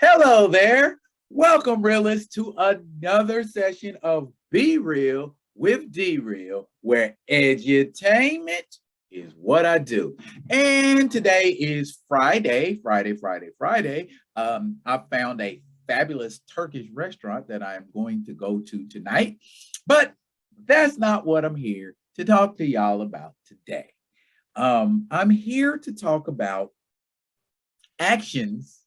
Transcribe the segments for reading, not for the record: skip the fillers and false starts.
Hello there. Welcome, realists, to another session of Be Real with D Real, where edutainment is what I do. And today is Friday. I found a fabulous Turkish restaurant that I'm going to go to tonight, but that's not what I'm here to talk to y'all about today. I'm here to talk about actions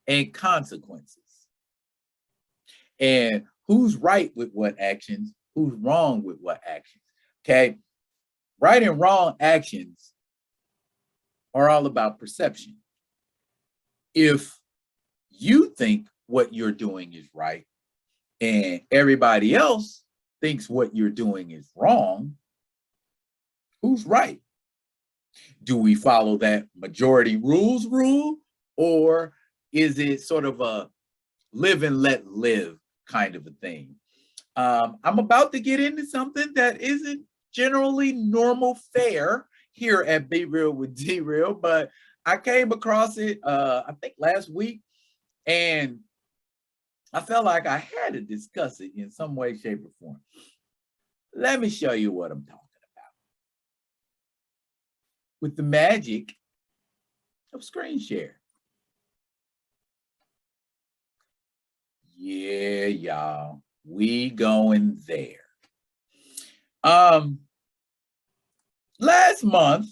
and consequences. And who's right with what actions, who's wrong with what actions. Okay. Right and wrong actions are all about perception. If you think what you're doing is right and everybody else thinks what you're doing is wrong, who's right? Do we follow that majority rules rule, or is it sort of a live and let live kind of a thing? I'm about to get into something that isn't generally normal fare here at Be Real with D Real, but I came across it, I think last week, and I felt like I had to discuss it in some way, shape, or form. Let me show you what I'm talking about. With the magic of screen share. Yeah, y'all, we going there. Last month,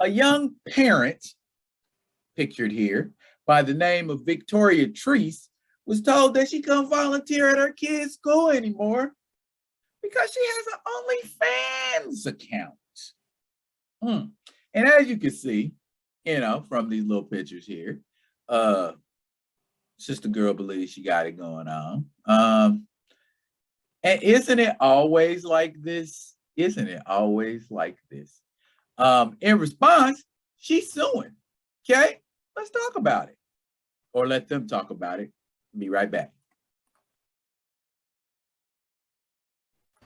a young parent, pictured here, by the name of Victoria Treese, was told that she couldn't volunteer at her kid's school anymore because she has an OnlyFans account. And as you can see, from these little pictures here, sister girl believes she got it going on. And isn't it always like this? In response, she's suing. Okay, let's talk about it. Or let them talk about it. Be right back.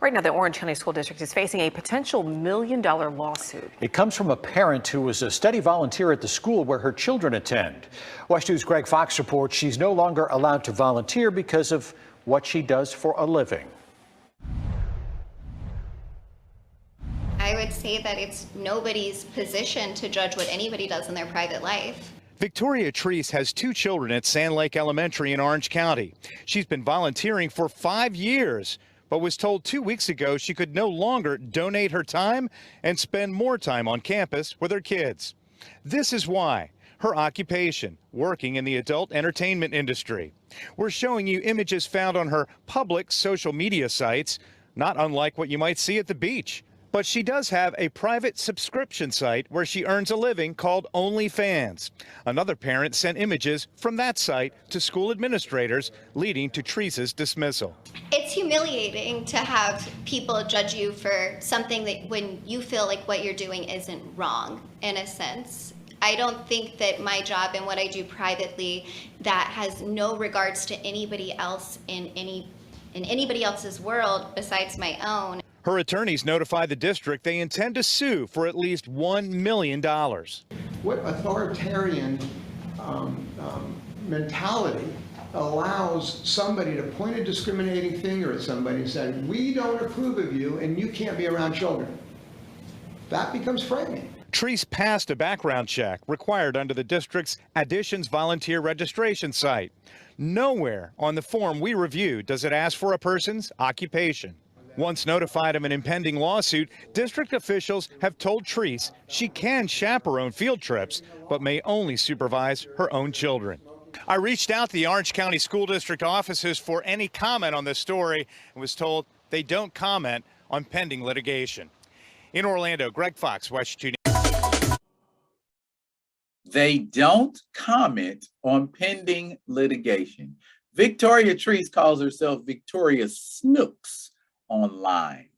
Right now, the Orange County School District is facing a potential $1 million lawsuit. It comes from a parent who was a steady volunteer at the school where her children attend. WESH News' Greg Fox reports she's no longer allowed to volunteer because of what she does for a living. I would say that it's nobody's position to judge what anybody does in their private life. Victoria Treese has 2 children at Sand Lake Elementary in Orange County. She's been volunteering for 5 years, but was told 2 weeks ago she could no longer donate her time and spend more time on campus with her kids. This is why. Her occupation, working in the adult entertainment industry. We're showing you images found on her public social media sites, not unlike what you might see at the beach. But she does have a private subscription site where she earns a living called OnlyFans. Another parent sent images from that site to school administrators, leading to Treese's dismissal. It's humiliating to have people judge you for something that when you feel like what you're doing isn't wrong, in a sense. I don't think that my job and what I do privately that has no regards to anybody else in anybody else's world besides my own. Her attorneys notify the district they intend to sue for at least $1 million. What authoritarian mentality allows somebody to point a discriminating finger at somebody and say, we don't approve of you and you can't be around children? That becomes frightening. Treese passed a background check required under the district's Additions volunteer registration site. Nowhere on the form we reviewed does it ask for a person's occupation. Once notified of an impending lawsuit, district officials have told Treese she can chaperone field trips, but may only supervise her own children. I reached out to the Orange County School District offices for any comment on this story and was told they don't comment on pending litigation. In Orlando, Greg Fox, WESH 2 News. They don't comment on pending litigation. Victoria Treese calls herself Victoria Snooks online.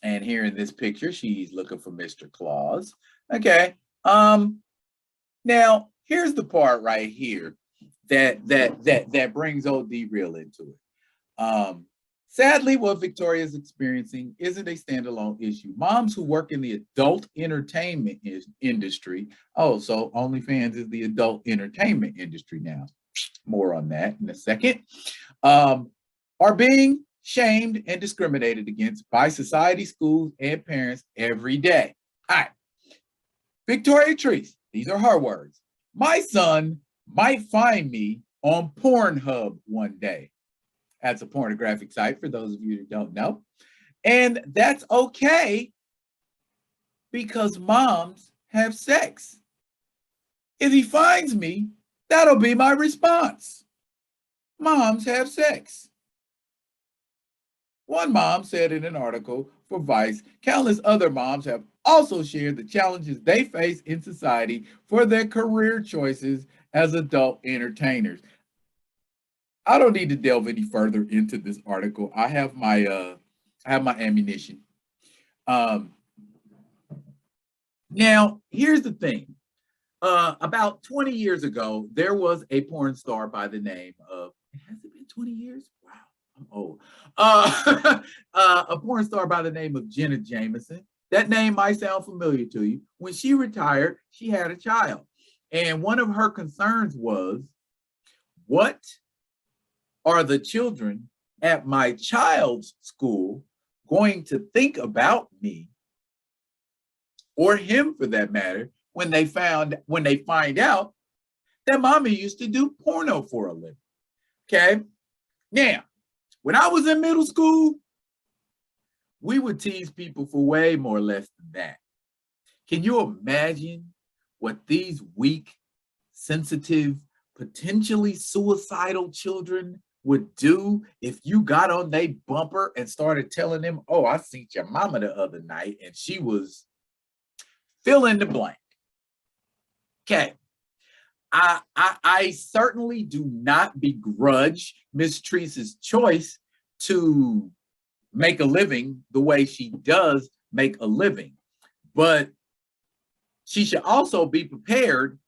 And here in this picture, she's looking for Mr. Claus. Okay. Now here's the part right here that brings old D Real into it. Sadly, what Victoria is experiencing isn't a standalone issue. Moms who work in the adult entertainment industry, oh, so OnlyFans is the adult entertainment industry now. More on that in a second, are being shamed and discriminated against by society, schools, and parents every day. All right. Victoria Treese, these are her words. My son might find me on Pornhub one day. That's a pornographic site for those of you that don't know. And that's okay because moms have sex. If he finds me, that'll be my response. Moms have sex. One mom said in an article for Vice, countless other moms have also shared the challenges they face in society for their career choices as adult entertainers. I don't need to delve any further into this article. I have my ammunition. Now, here's the thing. About 20 years ago, there was a porn star by the name of, has it been 20 years? Wow, I'm old. A porn star by the name of Jenna Jameson. That name might sound familiar to you. When she retired, she had a child. And one of her concerns was, what are the children at my child's school going to think about me, or him for that matter, when they find out that mommy used to do porno for a living? Okay. Now, when I was in middle school, we would tease people for way more or less than that. Can you imagine what these weak, sensitive, potentially suicidal children would do if you got on their bumper and started telling them, oh, I seen your mama the other night and she was fill in the blank? Okay. I certainly do not begrudge Miss Treese's choice to make a living the way she does make a living, but she should also be prepared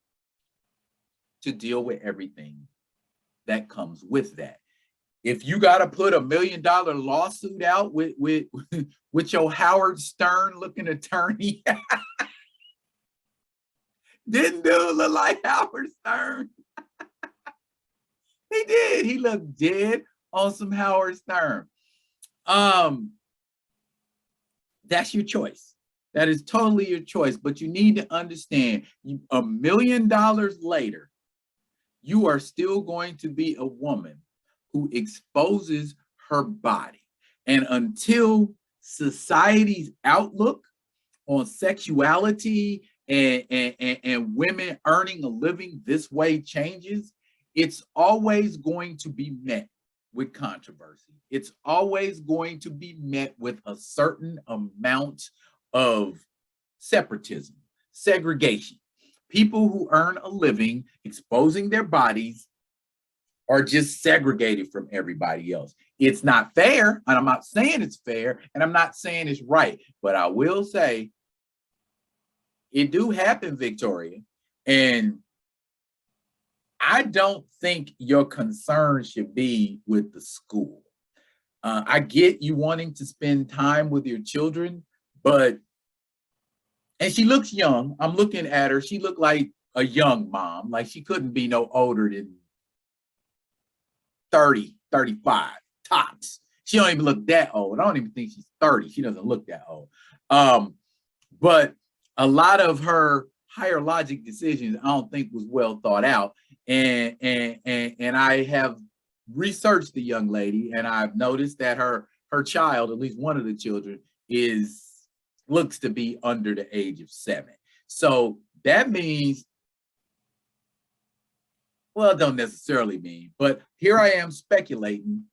to deal with everything that comes with that. If you got to put $1 million lawsuit out with your Howard Stern looking attorney, didn't dude look like Howard Stern? He did. He looked dead on some Howard Stern. That's your choice. That is totally your choice. But you need to understand, $1 million later, you are still going to be a woman who exposes her body. And until society's outlook on sexuality and women earning a living this way changes, it's always going to be met with controversy. It's always going to be met with a certain amount of separatism, segregation. People who earn a living exposing their bodies are just segregated from everybody else. It's not fair, and I'm not saying it's fair, and I'm not saying it's right, but I will say it do happen, Victoria, and I don't think your concern should be with the school. I get you wanting to spend time with your children, but, and she looks young. I'm looking at her. She looked like a young mom. Like she couldn't be no older than 30, 35, tops. She don't even look that old. I don't even think she's 30. She doesn't look that old. But a lot of her higher logic decisions, I don't think was well thought out. And I have researched the young lady, and I've noticed that her child, at least one of the children, looks to be under the age of 7. So that means, well, it don't necessarily mean, but here I am speculating.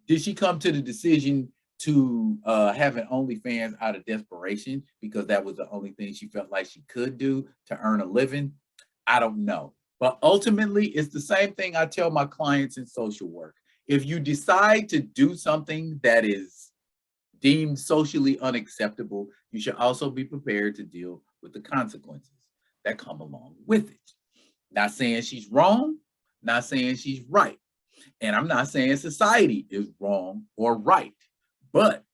Did she come to the decision to have an OnlyFans out of desperation because that was the only thing she felt like she could do to earn a living? I don't know. But ultimately, it's the same thing I tell my clients in social work. If you decide to do something that is deemed socially unacceptable, you should also be prepared to deal with the consequences that come along with it. Not saying she's wrong, not saying she's right. And I'm not saying society is wrong or right, but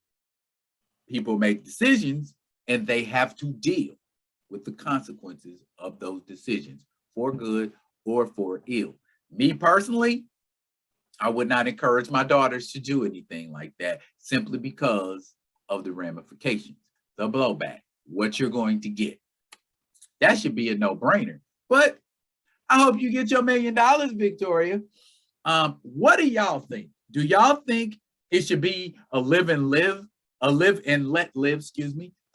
people make decisions and they have to deal with the consequences of those decisions, for good or for ill. Me personally, I would not encourage my daughters to do anything like that simply because of the ramifications, the blowback, what you're going to get. That should be a no-brainer. But I hope you get your $1 million, Victoria. What do y'all think? Do y'all think it should be a live and let live,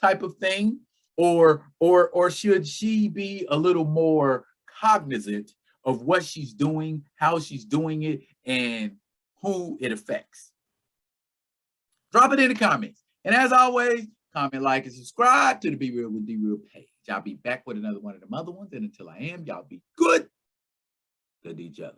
type of thing? Or should she be a little more cognizant of what she's doing, how she's doing it, and who it affects? Drop it in the comments. And as always, comment, like, and subscribe to the Be Real with D-Real page. I'll be back with another one of them other ones. And until I am, y'all be good to each other.